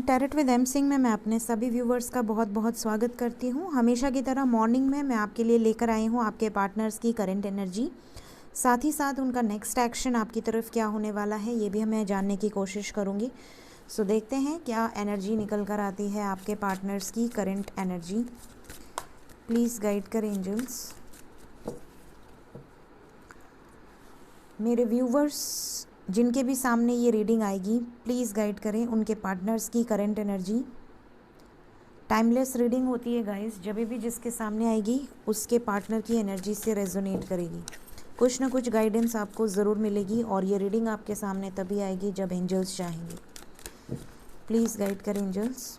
Tarot with M Singh में मैं अपने सभी व्यूवर्स का बहुत बहुत स्वागत करती हूँ। हमेशा की तरह मॉर्निंग में मैं आपके लिए लेकर आई हूँ आपके पार्टनर्स की करंट एनर्जी, साथ ही साथ उनका नेक्स्ट एक्शन आपकी तरफ क्या होने वाला है ये भी मैं जानने की कोशिश करूँगी। सो देखते हैं क्या एनर्जी निकल कर आती है आपके पार्टनर्स की करंट एनर्जी। प्लीज़ गाइड करें एंजल्स। मेरे व्यूवर्स जिनके भी सामने ये रीडिंग आएगी प्लीज़ गाइड करें उनके पार्टनर्स की करंट एनर्जी। टाइमलेस रीडिंग होती है गाइस, जब भी जिसके सामने आएगी उसके पार्टनर की एनर्जी से रेजोनेट करेगी। कुछ ना कुछ गाइडेंस आपको ज़रूर मिलेगी और ये रीडिंग आपके सामने तभी आएगी जब एंजल्स चाहेंगे। प्लीज़ गाइड करें एंजल्स।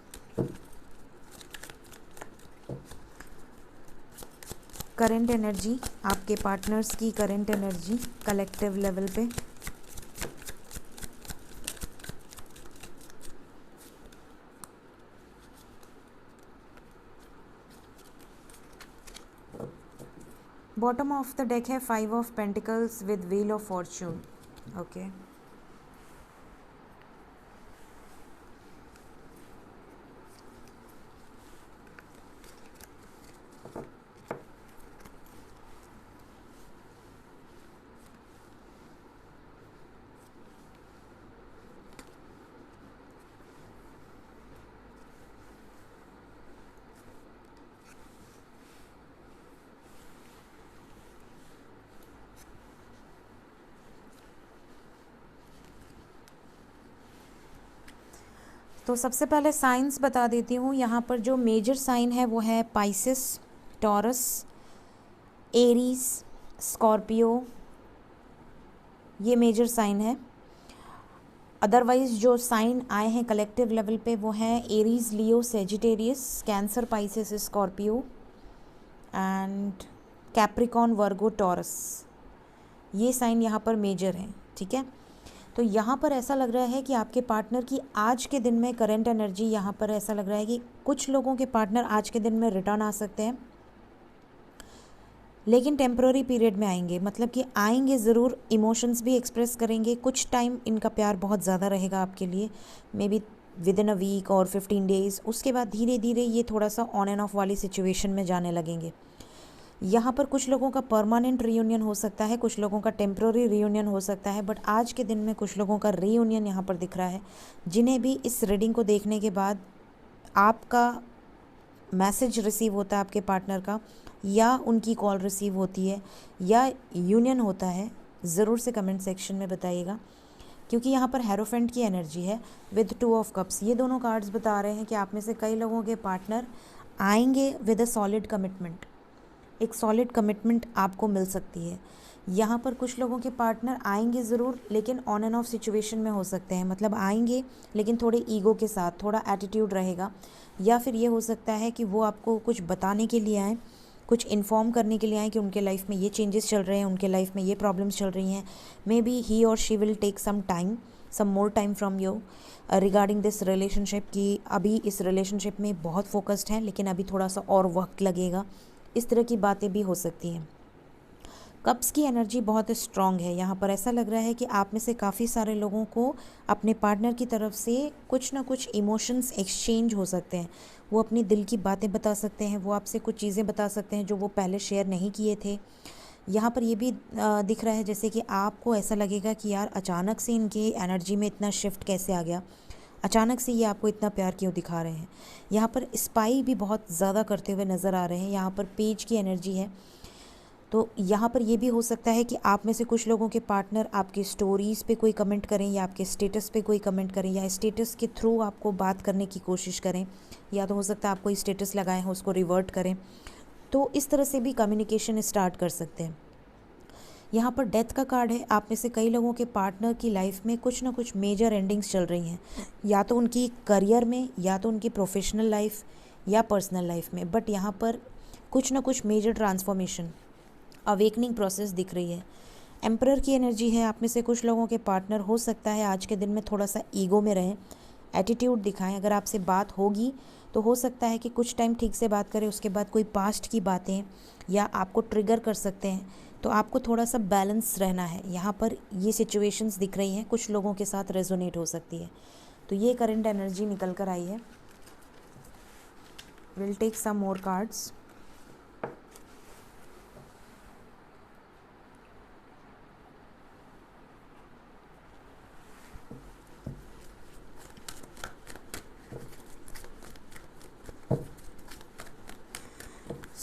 करंट एनर्जी, आपके पार्टनर्स की करंट एनर्जी कलेक्टिव लेवल पे। बॉटम ऑफ द डेक है 5 of pentacles with wheel of Fortune. Okay, तो सबसे पहले साइंस बता देती हूँ। यहाँ पर जो मेजर साइन है वो है पाइसेस, टॉरस, एरीज, स्कॉर्पियो, ये मेजर साइन है। अदरवाइज जो साइन आए हैं कलेक्टिव लेवल पे वो हैं Aries, Leo, Sagittarius, cancer, Pisces, Scorpio and Capricorn, Virgo, taurus. ये साइन यहाँ पर मेजर हैं, ठीक है। तो यहाँ पर ऐसा लग रहा है कि आपके पार्टनर की आज के दिन में करंट एनर्जी, यहाँ पर ऐसा लग रहा है कि कुछ लोगों के पार्टनर आज के दिन में रिटर्न आ सकते हैं, लेकिन टेम्प्रोरी पीरियड में आएंगे। मतलब कि आएंगे ज़रूर, इमोशंस भी एक्सप्रेस करेंगे। कुछ टाइम इनका प्यार बहुत ज़्यादा रहेगा आपके लिए, maybe within a week और 15 डेज़। उसके बाद धीरे धीरे ये थोड़ा सा ऑन एंड ऑफ वाली सिचुएशन में जाने लगेंगे। यहाँ पर कुछ लोगों का परमानेंट रीयूनियन हो सकता है, कुछ लोगों का टेम्प्रोरी रीयूनियन हो सकता है, बट आज के दिन में कुछ लोगों का रीयूनियन यहाँ पर दिख रहा है। जिन्हें भी इस रीडिंग को देखने के बाद आपका मैसेज रिसीव होता है आपके पार्टनर का, या उनकी कॉल रिसीव होती है, या यूनियन होता है, ज़रूर से कमेंट सेक्शन में बताइएगा। क्योंकि यहाँ पर हेरोफेंट की एनर्जी है विद 2 ऑफ कप्स। ये दोनों कार्ड्स बता रहे हैं कि आप में से कई लोगों के पार्टनर आएंगे विद अ सॉलिड कमिटमेंट। एक सॉलिड कमिटमेंट आपको मिल सकती है। यहाँ पर कुछ लोगों के पार्टनर आएंगे ज़रूर, लेकिन ऑन एंड ऑफ सिचुएशन में हो सकते हैं। मतलब आएंगे लेकिन थोड़े ईगो के साथ, थोड़ा एटीट्यूड रहेगा। या फिर ये हो सकता है कि वो आपको कुछ बताने के लिए आएँ, कुछ इन्फॉर्म करने के लिए आएँ कि उनके लाइफ में ये चेंजेस चल रहे हैं, उनके लाइफ में ये प्रॉब्लम्स चल रही हैं। मे बी ही और she will take some more time from you regarding this relationship, कि अभी इस रिलेशनशिप में बहुत फोकस्ड हैं लेकिन अभी थोड़ा सा और वक्त लगेगा। इस तरह की बातें भी हो सकती हैं। कप्स की एनर्जी बहुत स्ट्रॉन्ग है। यहाँ पर ऐसा लग रहा है कि आप में से काफ़ी सारे लोगों को अपने पार्टनर की तरफ से कुछ ना कुछ इमोशंस एक्सचेंज हो सकते हैं। वो अपनी दिल की बातें बता सकते हैं, वो आपसे कुछ चीज़ें बता सकते हैं जो वो पहले शेयर नहीं किए थे। यहाँ पर ये भी दिख रहा है जैसे कि आपको ऐसा लगेगा कि यार अचानक से इनकी एनर्जी में इतना शिफ्ट कैसे आ गया, अचानक से ये आपको इतना प्यार क्यों दिखा रहे हैं। यहाँ पर स्पाई भी बहुत ज़्यादा करते हुए नज़र आ रहे हैं। यहाँ पर पेज की एनर्जी है। तो यहाँ पर ये भी हो सकता है कि आप में से कुछ लोगों के पार्टनर आपकी स्टोरीज़ पे कोई कमेंट करें, या आपके स्टेटस पे कोई कमेंट करें, या स्टेटस के थ्रू आपको बात करने की कोशिश करें, या तो हो सकता है आप कोई स्टेटस लगाए हो उसको रिवर्ट करें। तो इस तरह से भी कम्युनिकेशन स्टार्ट कर सकते हैं। यहाँ पर डेथ का कार्ड है। आप में से कई लोगों के पार्टनर की लाइफ में कुछ ना कुछ मेजर एंडिंग्स चल रही हैं, या तो उनकी करियर में, या तो उनकी प्रोफेशनल लाइफ, या पर्सनल लाइफ में। बट यहाँ पर कुछ ना कुछ मेजर ट्रांसफॉर्मेशन, अवेकनिंग प्रोसेस दिख रही है। एम्परर की एनर्जी है। आप में से कुछ लोगों के पार्टनर हो सकता है आज के दिन में थोड़ा सा ईगो में रहें, एटीट्यूड दिखाएं। अगर आपसे बात होगी तो हो सकता है कि कुछ टाइम ठीक से बात करें, उसके बाद कोई पास्ट की बातें या आपको ट्रिगर कर सकते हैं। तो आपको थोड़ा सा बैलेंस रहना है। यहाँ पर ये सिचुएशंस दिख रही हैं, कुछ लोगों के साथ रेजोनेट हो सकती है। तो ये करंट एनर्जी निकल कर आई है। Will take some more cards.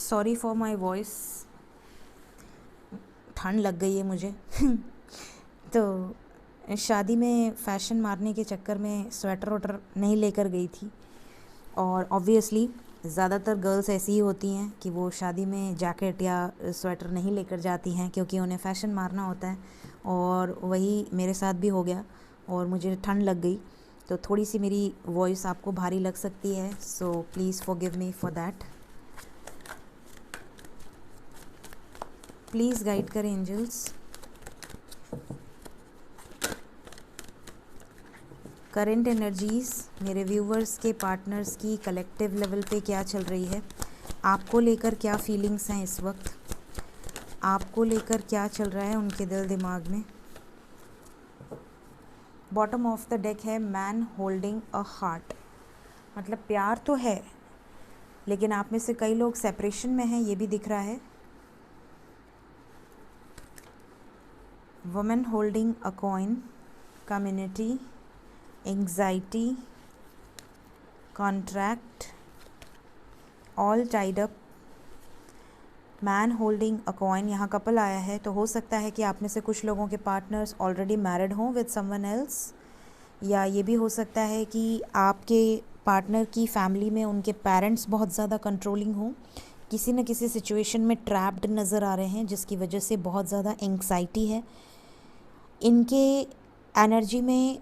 Sorry for my voice, ठंड लग गई है मुझे तो शादी में फ़ैशन मारने के चक्कर में स्वेटर वोटर नहीं लेकर गई थी, और ऑब्वियसली ज़्यादातर गर्ल्स ऐसी ही होती हैं कि वो शादी में जैकेट या स्वेटर नहीं लेकर जाती हैं क्योंकि उन्हें फ़ैशन मारना होता है, और वही मेरे साथ भी हो गया और मुझे ठंड लग गई। तो थोड़ी सी मेरी वॉइस आपको भारी लग सकती है, so please forgive me for that. Please guide करें एंजल्स। करंट एनर्जीज़ मेरे व्यूवर्स के पार्टनर्स की कलेक्टिव लेवल पे क्या चल रही है, आपको लेकर क्या फीलिंग्स हैं इस वक्त, आपको लेकर क्या चल रहा है उनके दिल दिमाग में। बॉटम ऑफ द डेक है मैन होल्डिंग अ हार्ट, मतलब प्यार तो है लेकिन आप में से कई लोग सेपरेशन में हैं, ये भी दिख रहा है। Women holding a coin, community, anxiety, contract, all tied up, man holding a coin. यहाँ कपल आया है, तो हो सकता है कि आप में से कुछ लोगों के पार्टनर्स ऑलरेडी मैरिड हों विद समवन एल्स, या ये भी हो सकता है कि आपके पार्टनर की फैमिली में उनके पेरेंट्स बहुत ज़्यादा कंट्रोलिंग हों, किसी न किसी सिचुएशन में ट्रैप्ड नज़र आ रहे हैं जिसकी वजह से बहुत ज़्यादा एंग्जाइटी है। इनके एनर्जी में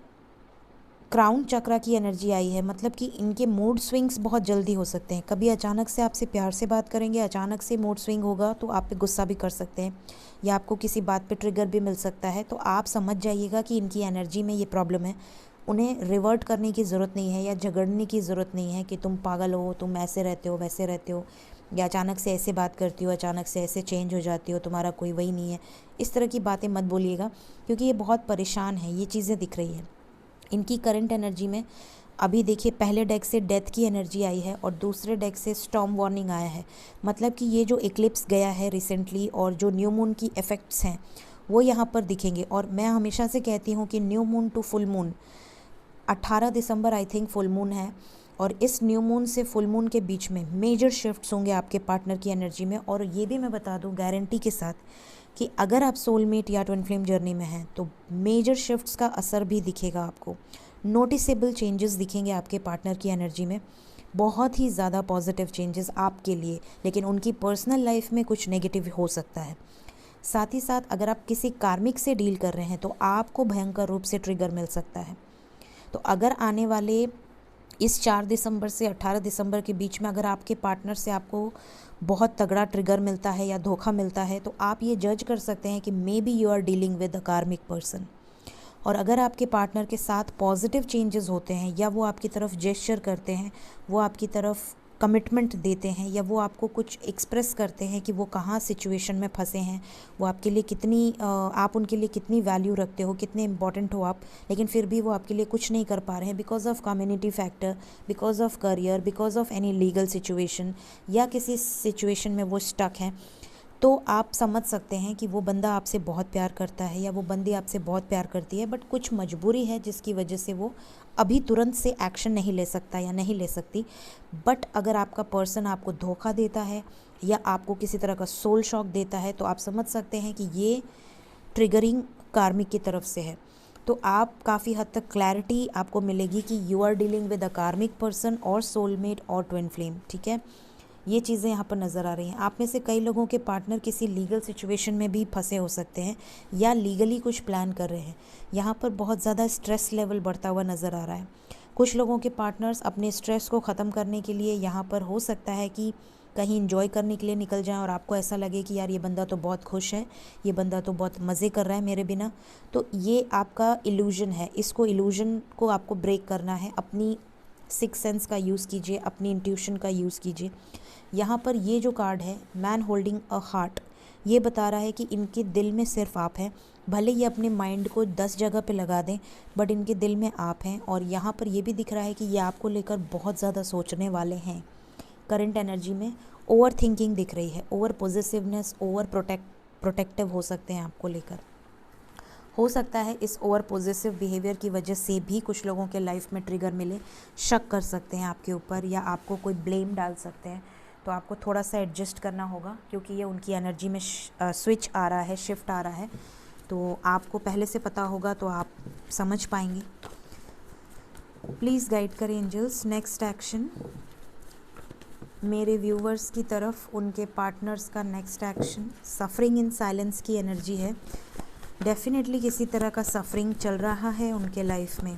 क्राउन चक्रा की एनर्जी आई है, मतलब कि इनके मूड स्विंग्स बहुत जल्दी हो सकते हैं। कभी अचानक से आपसे प्यार से बात करेंगे, अचानक से मूड स्विंग होगा तो आप पे गुस्सा भी कर सकते हैं, या आपको किसी बात पे ट्रिगर भी मिल सकता है। तो आप समझ जाइएगा कि इनकी एनर्जी में ये प्रॉब्लम है। उन्हें रिवर्ट करने की ज़रूरत नहीं है या झगड़ने की ज़रूरत नहीं है कि तुम पागल हो, तुम ऐसे रहते हो वैसे रहते हो, या अचानक से ऐसे बात करती हो, अचानक से ऐसे चेंज हो जाती हो, तुम्हारा कोई वही नहीं है। इस तरह की बातें मत बोलिएगा क्योंकि ये बहुत परेशान है, ये चीज़ें दिख रही है इनकी करंट एनर्जी में। अभी देखिए, पहले डेक से डेथ की एनर्जी आई है और दूसरे डेक से स्टॉर्म वार्निंग आया है, मतलब कि ये जो इक्लिप्स गया है रिसेंटली और जो न्यू मून की इफ़ेक्ट्स हैं वो यहाँ पर दिखेंगे। और मैं हमेशा से कहती हूँ कि new moon to full moon 18 दिसंबर आई थिंक फुल मून है, और इस न्यू मून से फुल मून के बीच में मेजर शिफ्ट्स होंगे आपके पार्टनर की एनर्जी में। और ये भी मैं बता दूँ गारंटी के साथ कि अगर आप सोलमेट या ट्विन फ्लेम जर्नी में हैं तो मेजर शिफ्ट्स का असर भी दिखेगा आपको, नोटिसेबल चेंजेस दिखेंगे आपके पार्टनर की एनर्जी में, बहुत ही ज़्यादा पॉजिटिव चेंजेस आपके लिए, लेकिन उनकी पर्सनल लाइफ में कुछ नेगेटिव हो सकता है। साथ ही साथ अगर आप किसी कार्मिक से डील कर रहे हैं तो आपको भयंकर रूप से ट्रिगर मिल सकता है। तो अगर आने वाले इस 4 दिसंबर से 18 दिसंबर के बीच में अगर आपके पार्टनर से आपको बहुत तगड़ा ट्रिगर मिलता है या धोखा मिलता है तो आप ये जज कर सकते हैं कि maybe you are dealing with a karmic person. और अगर आपके पार्टनर के साथ पॉजिटिव चेंजेस होते हैं या वो आपकी तरफ जेस्चर करते हैं, वो आपकी तरफ कमिटमेंट देते हैं, या वो आपको कुछ एक्सप्रेस करते हैं कि वो कहाँ सिचुएशन में फंसे हैं, वो आपके लिए कितनी आप उनके लिए कितनी वैल्यू रखते हो, कितने इंपॉर्टेंट हो आप, लेकिन फिर भी वो आपके लिए कुछ नहीं कर पा रहे हैं because of community factor, because of career, because of any legal situation, या किसी सिचुएशन में वो स्टक हैं, तो आप समझ सकते हैं कि वो बंदा आपसे बहुत प्यार करता है या वो बंदी आपसे बहुत प्यार करती है, बट कुछ मजबूरी है जिसकी वजह से वो अभी तुरंत से एक्शन नहीं ले सकता या नहीं ले सकती। बट अगर आपका पर्सन आपको धोखा देता है या आपको किसी तरह का सोल शॉक देता है तो आप समझ सकते हैं कि ये ट्रिगरिंग कार्मिक की तरफ से है। तो आप काफ़ी हद तक क्लैरिटी आपको मिलेगी कि you are dealing with a karmic person और सोलमेट और ट्विन फ्लेम, ठीक है। ये चीज़ें यहाँ पर नज़र आ रही हैं। आप में से कई लोगों के पार्टनर किसी लीगल सिचुएशन में भी फंसे हो सकते हैं या लीगली कुछ प्लान कर रहे हैं। यहाँ पर बहुत ज़्यादा स्ट्रेस लेवल बढ़ता हुआ नज़र आ रहा है। कुछ लोगों के पार्टनर्स अपने स्ट्रेस को ख़त्म करने के लिए यहाँ पर हो सकता है कि कहीं इंजॉय करने के लिए निकल जाएं और आपको ऐसा लगे कि यार ये बंदा तो बहुत खुश है, ये बंदा तो बहुत मज़े कर रहा है मेरे बिना। तो ये आपका इल्यूजन है, इसको इल्यूजन को आपको ब्रेक करना है। अपनी सिक्स सेंस का यूज़ कीजिए, अपनी इंट्यूशन का यूज़ कीजिए। यहाँ पर ये जो कार्ड है मैन होल्डिंग अ हार्ट, ये बता रहा है कि इनके दिल में सिर्फ आप हैं। भले ये अपने माइंड को 10 जगह पे लगा दें, बट इनके दिल में आप हैं। और यहाँ पर ये भी दिख रहा है कि ये आपको लेकर बहुत ज़्यादा सोचने वाले हैं। करंट एनर्जी में ओवर थिंकिंग दिख रही है, ओवर पॉजिटिवनेस, ओवर प्रोटेक्टिव हो सकते हैं आपको लेकर। हो सकता है इस ओवर पॉजिटिव बिहेवियर की वजह से भी कुछ लोगों के लाइफ में ट्रिगर मिले, शक कर सकते हैं आपके ऊपर या आपको कोई ब्लेम डाल सकते हैं। तो आपको थोड़ा सा एडजस्ट करना होगा, क्योंकि ये उनकी एनर्जी में स्विच आ रहा है, शिफ्ट आ रहा है। तो आपको पहले से पता होगा तो आप समझ पाएंगे। प्लीज़ गाइड करें एंजल्स। नेक्स्ट एक्शन मेरे व्यूवर्स की तरफ, उनके पार्टनर्स का next action. Suffering in silence की एनर्जी है। डेफिनेटली किसी तरह का सफरिंग चल रहा है उनके लाइफ में।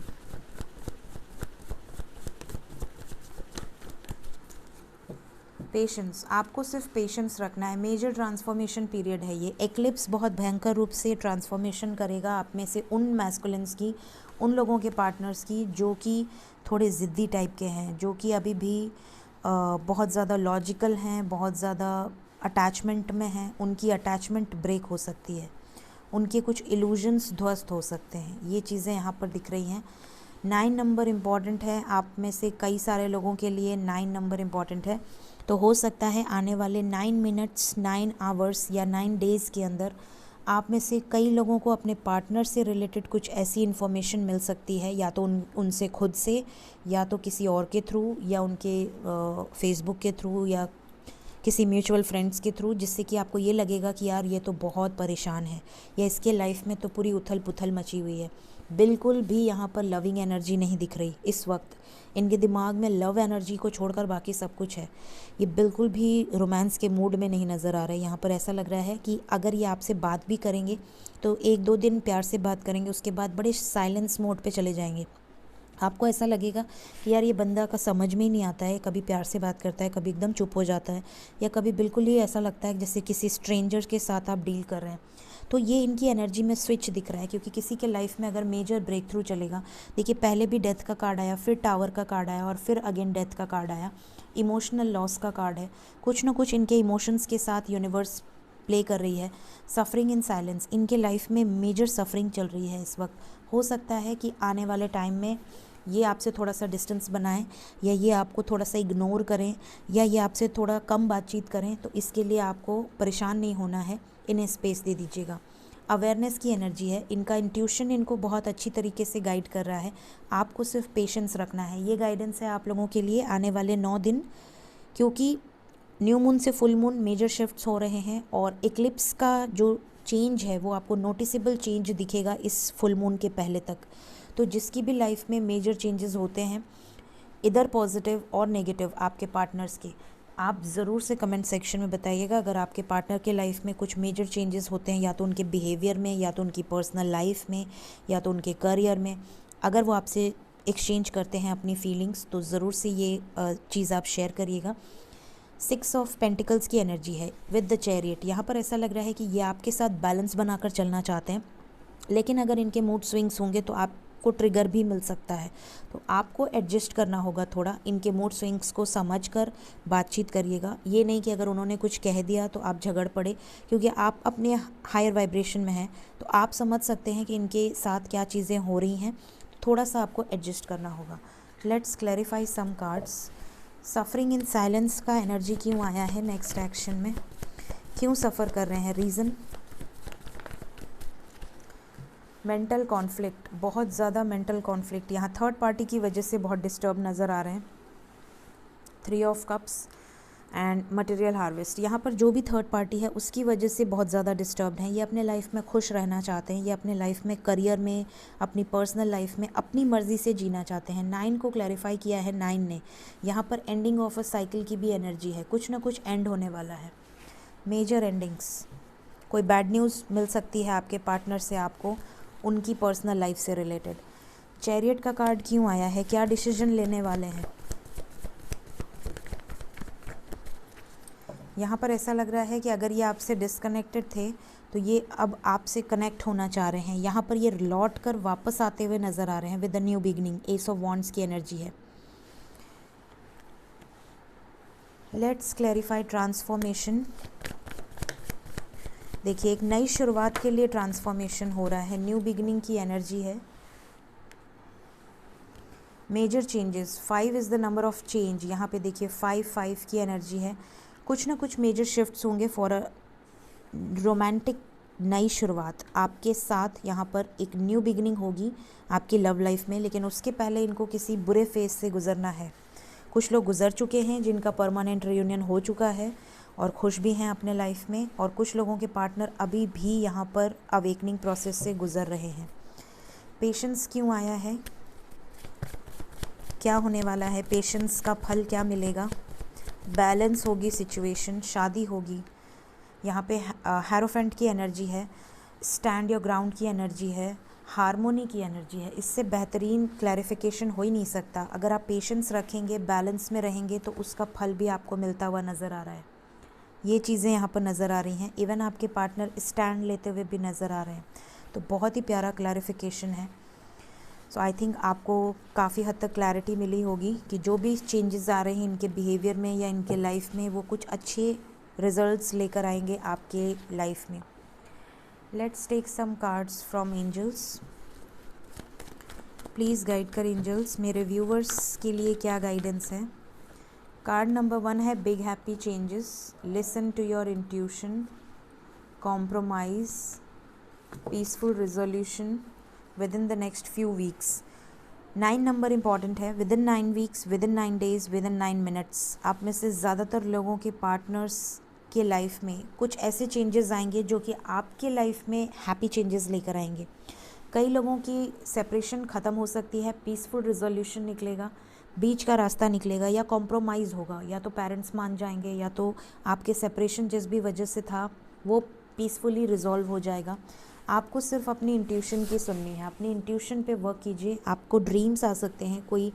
पेशेंस, आपको सिर्फ पेशेंस रखना है। मेजर ट्रांसफॉर्मेशन पीरियड है ये। एक्लिप्स बहुत भयंकर रूप से ट्रांसफॉर्मेशन करेगा आप में से उन मैस्कुलिन्स की, उन लोगों के पार्टनर्स की जो कि थोड़े ज़िद्दी टाइप के हैं, जो कि अभी भी बहुत ज़्यादा लॉजिकल हैं, बहुत ज़्यादा अटैचमेंट में हैं। उनकी अटैचमेंट ब्रेक हो सकती है, उनके कुछ इल्यूजन्स ध्वस्त हो सकते हैं। ये चीज़ें यहाँ पर दिख रही हैं। 9 नंबर इम्पॉर्टेंट है आप में से कई सारे लोगों के लिए। 9 नंबर इम्पॉर्टेंट है। तो हो सकता है आने वाले 9 मिनट्स, 9 आवर्स या 9 डेज़ के अंदर आप में से कई लोगों को अपने पार्टनर से रिलेटेड कुछ ऐसी इन्फॉर्मेशन मिल सकती है, या तो उनसे खुद से, या तो किसी और के थ्रू, या उनके फेसबुक के थ्रू, या किसी म्यूचुअल फ्रेंड्स के थ्रू, जिससे कि आपको ये लगेगा कि यार ये तो बहुत परेशान है, या इसके लाइफ में तो पूरी उथल पुथल मची हुई है। बिल्कुल भी यहाँ पर लविंग एनर्जी नहीं दिख रही इस वक्त। इनके दिमाग में लव एनर्जी को छोड़कर बाकी सब कुछ है। ये बिल्कुल भी रोमांस के मूड में नहीं नज़र आ रहा है। यहाँ पर ऐसा लग रहा है कि अगर ये आपसे बात भी करेंगे तो 1-2 दिन प्यार से बात करेंगे, उसके बाद बड़े साइलेंस मोड पे चले जाएंगे। आपको ऐसा लगेगा कि यार ये बंदा का समझ में ही नहीं आता है, कभी प्यार से बात करता है, कभी एकदम चुप हो जाता है, या कभी बिल्कुल ही ऐसा लगता है जैसे किसी स्ट्रेंजर के साथ आप डील कर रहे हैं। तो ये इनकी एनर्जी में स्विच दिख रहा है, क्योंकि किसी के लाइफ में अगर मेजर ब्रेक थ्रू चलेगा, देखिए पहले भी डेथ का कार्ड आया, फिर टावर का कार्ड आया, और फिर अगेन डेथ का कार्ड आया। इमोशनल लॉस का कार्ड है। कुछ ना कुछ इनके इमोशंस के साथ यूनिवर्स प्ले कर रही है। सफरिंग इन साइलेंस, इनके लाइफ में मेजर सफरिंग चल रही है इस वक्त। हो सकता है कि आने वाले टाइम में ये आपसे थोड़ा सा डिस्टेंस बनाएं, या ये आपको थोड़ा सा इग्नोर करें, या ये आपसे थोड़ा कम बातचीत करें। तो इसके लिए आपको परेशान नहीं होना है, इन्हें स्पेस दे दीजिएगा। अवेयरनेस की एनर्जी है। इनका इंट्यूशन इनको बहुत अच्छी तरीके से गाइड कर रहा है। आपको सिर्फ पेशेंस रखना है। ये गाइडेंस है आप लोगों के लिए आने वाले 9 दिन, क्योंकि न्यू मून से फुल मून मेजर शिफ्ट्स हो रहे हैं, और इक्लिप्स का जो चेंज है वो आपको नोटिसेबल चेंज दिखेगा इस फुल मून के पहले तक। तो जिसकी भी लाइफ में मेजर चेंजेस होते हैं, इधर पॉजिटिव और नेगेटिव, आपके पार्टनर्स के, आप ज़रूर से कमेंट सेक्शन में बताइएगा। अगर आपके पार्टनर के लाइफ में कुछ मेजर चेंजेस होते हैं, या तो उनके बिहेवियर में, या तो उनकी पर्सनल लाइफ में, या तो उनके करियर में, अगर वो आपसे एक्सचेंज करते हैं अपनी फीलिंग्स, तो ज़रूर से ये चीज़ आप शेयर करिएगा। 6 ऑफ पेंटिकल्स की एनर्जी है विद द चैरियट। यहाँ पर ऐसा लग रहा है कि ये आपके साथ बैलेंस बनाकर चलना चाहते हैं, लेकिन अगर इनके मूड स्विंग्स होंगे तो आपको ट्रिगर भी मिल सकता है। तो आपको एडजस्ट करना होगा थोड़ा, इनके मूड स्विंग्स को समझकर बातचीत करिएगा। ये नहीं कि अगर उन्होंने कुछ कह दिया तो आप झगड़ पड़े, क्योंकि आप अपने हायर वाइब्रेशन में हैं, तो आप समझ सकते हैं कि इनके साथ क्या चीज़ें हो रही हैं। थोड़ा सा आपको एडजस्ट करना होगा। Let's clarify some cards. Suffering in silence का एनर्जी क्यों आया है नेक्स्ट एक्शन में, क्यों सफ़र कर रहे हैं, रीज़न। मेंटल कॉन्फ्लिक्ट, बहुत ज़्यादा मेंटल कॉन्फ्लिक्ट, यहाँ थर्ड पार्टी की वजह से बहुत डिस्टर्ब नज़र आ रहे हैं। 3 of cups and material harvest, यहाँ पर जो भी थर्ड पार्टी है उसकी वजह से बहुत ज़्यादा डिस्टर्ब्ड हैं। ये अपने लाइफ में खुश रहना चाहते हैं, ये अपने लाइफ में, करियर में, अपनी पर्सनल लाइफ में अपनी मर्ज़ी से जीना चाहते हैं। 9 को क्लैरिफाई किया है 9 ने। यहाँ पर एंडिंग ऑफ अ साइकिल की भी एनर्जी है, कुछ ना कुछ एंड होने वाला है, मेजर एंडिंग्स। कोई बैड न्यूज़ मिल सकती है आपके पार्टनर से आपको, उनकी पर्सनल लाइफ से रिलेटेड। चैरियट का कार्ड क्यों आया है, क्या डिसीजन लेने वाले हैं। यहाँ पर ऐसा लग रहा है कि अगर ये आपसे डिस्कनेक्टेड थे तो ये अब आपसे कनेक्ट होना चाह रहे हैं। यहाँ पर ये लौट कर वापस आते हुए नज़र आ रहे हैं with a new beginning. S of wands की एनर्जी है। Let's clarify transformation. देखिए एक नई शुरुआत के लिए ट्रांसफॉर्मेशन हो रहा है, न्यू बिगिनिंग की एनर्जी है। Major changes, 5 is the number of change. यहाँ पे देखिए 5 की एनर्जी है। कुछ ना कुछ मेजर शिफ्ट्स होंगे फॉर अ रोमांटिक नई शुरुआत आपके साथ। यहाँ पर एक न्यू बिगिनिंग होगी आपकी लव लाइफ में, लेकिन उसके पहले इनको किसी बुरे फेज से गुजरना है। कुछ लोग गुजर चुके हैं जिनका परमानेंट रियूनियन हो चुका है और खुश भी हैं अपने लाइफ में, और कुछ लोगों के पार्टनर अभी भी यहाँ पर अवेकनिंग प्रोसेस से गुजर रहे हैं। पेशेंस क्यों आया है, क्या होने वाला है, पेशेंस का फल क्या मिलेगा। बैलेंस होगी सिचुएशन, शादी होगी। यहाँ पे हैरोफेंट की एनर्जी है, स्टैंड योर ग्राउंड की एनर्जी है, हारमोनी की एनर्जी है। इससे बेहतरीन क्लैरिफिकेशन हो ही नहीं सकता। अगर आप पेशेंस रखेंगे, बैलेंस में रहेंगे, तो उसका फल भी आपको मिलता हुआ नज़र आ रहा है। ये चीज़ें यहाँ पर नज़र आ रही हैं। इवन आपके पार्टनर स्टैंड लेते हुए भी नज़र आ रहे हैं, तो बहुत ही प्यारा क्लैरिफिकेशन है। सो आई थिंक आपको काफ़ी हद तक क्लैरिटी मिली होगी कि जो भी चेंजेस आ रहे हैं इनके बिहेवियर में या इनके लाइफ में, वो कुछ अच्छे रिजल्ट्स लेकर आएंगे आपके लाइफ में। Let's take some cards from angels. Please guide कर एंजल्स, मेरे व्यूवर्स के लिए क्या गाइडेंस है। कार्ड नंबर 1 है big happy changes, listen to your intuition, compromise, peaceful resolution within the next few weeks. 9 number important है, within 9 weeks, within 9 days, within 9 minutes. आप में से ज़्यादातर लोगों के पार्टनर्स के लाइफ में कुछ ऐसे चेंजेस आएंगे जो कि आपके लाइफ में हैप्पी चेंजेस लेकर आएंगे। कई लोगों की सेपरेशन ख़त्म हो सकती है, पीसफुल रिजोल्यूशन निकलेगा, बीच का रास्ता निकलेगा, या कॉम्प्रोमाइज़ होगा। या तो पेरेंट्स मान जाएंगे, या तो आपके सेपरेशन जिस भी वजह से था वो पीसफुली रिजॉल्व हो जाएगा। आपको सिर्फ अपनी इंट्यूशन की सुननी है, अपनी इंट्यूशन पे वर्क कीजिए। आपको ड्रीम्स आ सकते हैं कोई।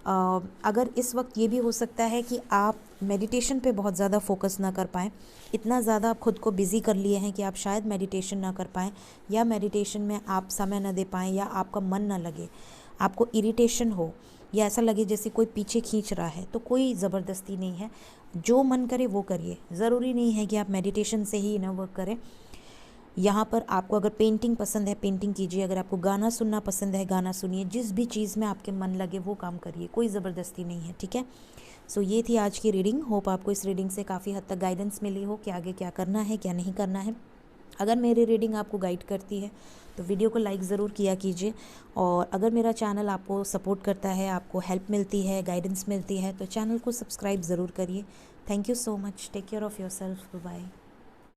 अगर इस वक्त ये भी हो सकता है कि आप मेडिटेशन पे बहुत ज़्यादा फोकस ना कर पाएँ, इतना ज़्यादा आप खुद को बिज़ी कर लिए हैं कि आप शायद मेडिटेशन ना कर पाएँ, या मेडिटेशन में आप समय ना दे पाएँ, या आपका मन ना लगे, आपको इरिटेशन हो, या ऐसा लगे जैसे कोई पीछे खींच रहा है। तो कोई ज़बरदस्ती नहीं है, जो मन करे वो करिए। ज़रूरी नहीं है कि आप मेडिटेशन से ही इनर वर्क करें। यहाँ पर आपको अगर पेंटिंग पसंद है पेंटिंग कीजिए, अगर आपको गाना सुनना पसंद है गाना सुनिए, जिस भी चीज़ में आपके मन लगे वो काम करिए, कोई ज़बरदस्ती नहीं है, ठीक है। सो ये थी आज की रीडिंग। होप आपको इस रीडिंग से काफ़ी हद तक गाइडेंस मिली हो कि आगे क्या करना है क्या नहीं करना है। अगर मेरी रीडिंग आपको गाइड करती है तो वीडियो को लाइक ज़रूर किया कीजिए, और अगर मेरा चैनल आपको सपोर्ट करता है, आपको हेल्प मिलती है, गाइडेंस मिलती है, तो चैनल को सब्सक्राइब ज़रूर करिए। Thank you so much, take care of yourself, bye.